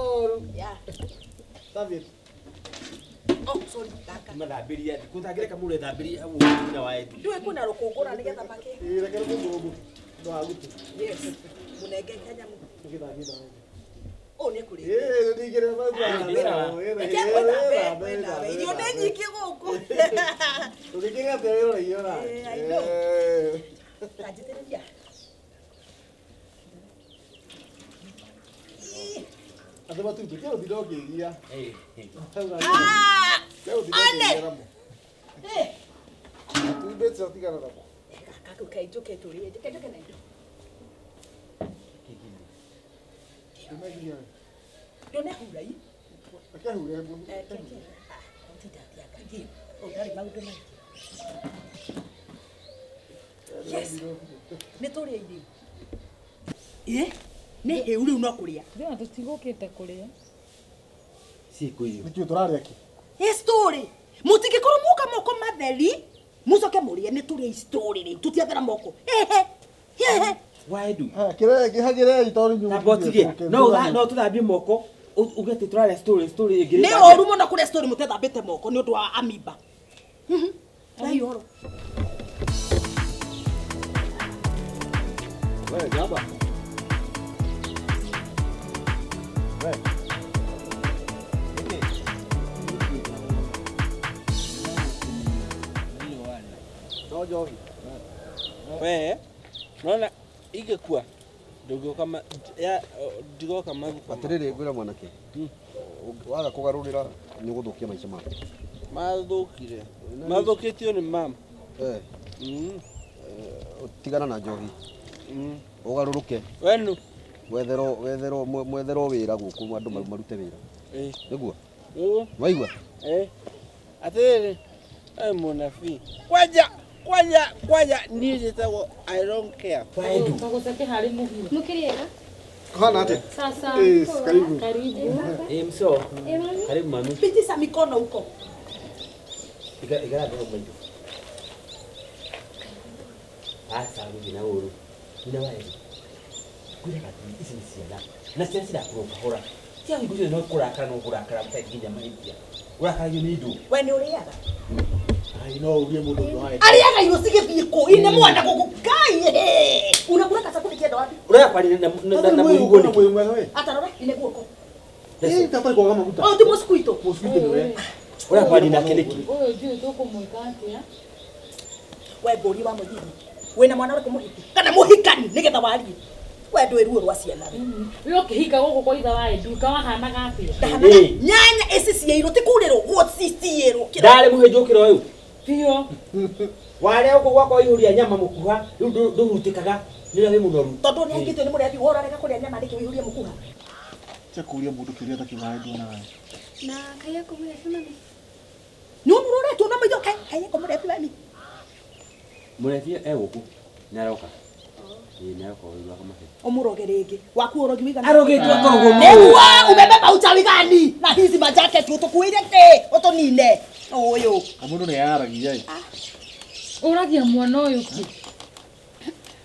Oh, yeah. David. Oh, sorry, kaka. Madhabiria, kutagire kamule dhabiria au na Wa Edu. Ndio kuna rukungura nigetha make. Reke rũkũngũ. Ndo agutu. Yes. Munenge kanya mu. Ngitha. Oh, ne kuri. Ndigire baba. Irio nĩ nyingĩ gũkũ. Ndigire atĩrĩrwo iora. I know. Kanjĩtĩrĩria. Ate matutu kero ndĩrongĩgia. Ane. Tumbetse atigana namo. Kaka kaitũke tũrĩe. Ndĩkendoke na indo. Tumegia. Ndone hurai. Akahure hebu. Titatia kaji. Ndari maũndũ maingĩ. Yes. Nĩ tũrĩe irio. Nĩ hĩu rĩu no kũrĩa. Ndĩna tũtigũkĩte kũrĩa. Siku hiyo. Nĩkĩo tũrarĩa ki? Story. Mũtingĩkorwo mũka moko matheri. Mucoke mũrĩe nĩ tũrĩa story rĩu. Tũtiathera moko. Wa Edu. Kĩhagĩre itori nyũmba. Tabotige. No tũthambie moko. Ugete tũrarĩa story ĩngĩ. Nĩ ũru mũno kũrĩa story mũtethambĩte moko nĩ ũndũ wa amiba. Ai oro. Wewe jaba. Wewe. Jogi. Wewe naona ingekuwa ndugu kama ya ndigo kama atiriri ngwira mwanake waga kugarurira ni guthukia maica maku mathukitio ni mama tigana na njogi ugaruruke wenu mwethero wira guku andu marute wira niguo waigua atiriri munafi kwaja nije tawo I don't care. Wa Edu. Tagũcoke harĩ mũhuro. Mũkĩrĩega? Hana ate? Sasa. Karibu. Mso. Karibu mami. Pitisha mikono huko. Igara ndio mbaito. Asa rudi na uru. Nina Wa Edu. Kuja kati isi nisiada. Na sensi da kuroka hora. Tia nguje no kurakara mtaginya maipia. Urakara yunidu. We nĩ ũrĩaga? Ai no urie mundu wa Edu. Arĩaga irio cigĩthiĩkũ ine mwana gũgũkai. Unakula kasakuni kienda wapi? Urapari na muingoni. Atarora ine guoko. Tata kwa kama kuta. Oh, ti mosquito. Mosquito ni wewe. Urapari na keleki. Ũyũ ndiũĩ tũkũmwĩka atĩa. We mbũri wa mũthiri. Wĩna mwana ũrĩkũ mũhiki? Kana mũhikani nĩgetha warie. We ndũĩ ruo rwa ciana. Wĩ ũkĩhika gũkũ kwa ithe wa Edu kawahanaga atĩa. Nyanya ici ciĩrwo ti kurĩrwo gũciciĩrwo. Ndare muhejũkĩra ũyũ. Biũ. Wale uko gwako ihuria nyama mukuha ndurutikaga nira we munoru tondu ni angitwe ni murethi worarega kuria nyama riki wihuria mukuha Cha kuria mundu kiria takiwa Edu na wewe. Na kaya kumurethi mami. ni unurore tu na maitho kaya kumurethi mami murethi guku naroka naroka wiwa kama umuroge ringi waku urogi wigana arogitwe korogo newa umebeba uchawi gani na hizi majacket utukuire te utunine uyu Amundu ni yaragia. Ũragia mwana ũyũ ki.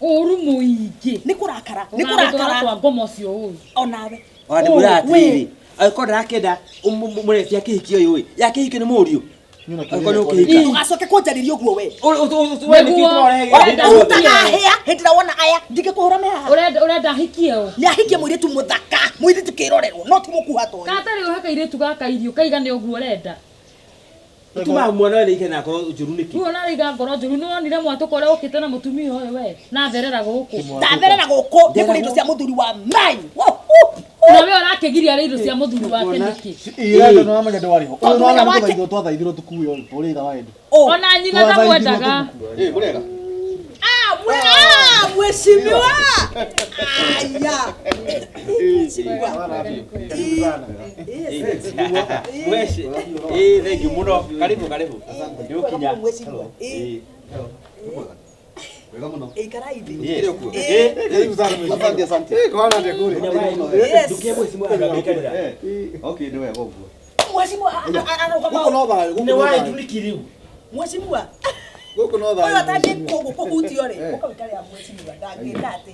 Ũru mũingĩ. ni kurakara Twa ngomo cio ũyũ. onawe wandi muratiri alikuwa ndakenda murethi akihikio uyu yakihikio ni murio alikuwa ni ukihika tugacoke kunjariria uguo we we ni kitu utagahia hindira wona aya ndingikuhura meha Ũrenda ahikie ũ. ni ahikie muiritu muthaka muiritu kirorerwo no ti mukuha to Katarĩ ũheka iretu gaka irio kaigane ũguo ũrenda. tuma mwana we ike nako njuru niki Uo nariga ngoro njuru nĩ wonire mwatũka ũrĩa ũkĩte na mũtumia ũyũ we na therera gũkũ. ndatherera gũkũ nĩ kũrĩ indo cia mũthuri wa mai Na we ũrakĩgiria arĩa indo cia mũthuri wake nĩkĩ. Ira ndo no amenya ndwari ho. Ono no amenya twaitho twathaithirwo tukuyo uri ira wa Edu. Ona nyina ndamwendaga. Murega. Mheshimiwa. Aya. Wewe thank you muno karibu ndio kinya mheshimiwa wega muno karaidi karibu sana mheshimiwa asante Kwa nani kule? dukia mheshimiwa angamekalira okay ndio wewe uguo mheshimiwa Guko no thayo ni Wa Edu nikiriu mheshimiwa guko no thayo oyo atandĩ kũgũkũhutio rĩ ũkawĩkarĩra mheshimiwa ndangĩka atĩ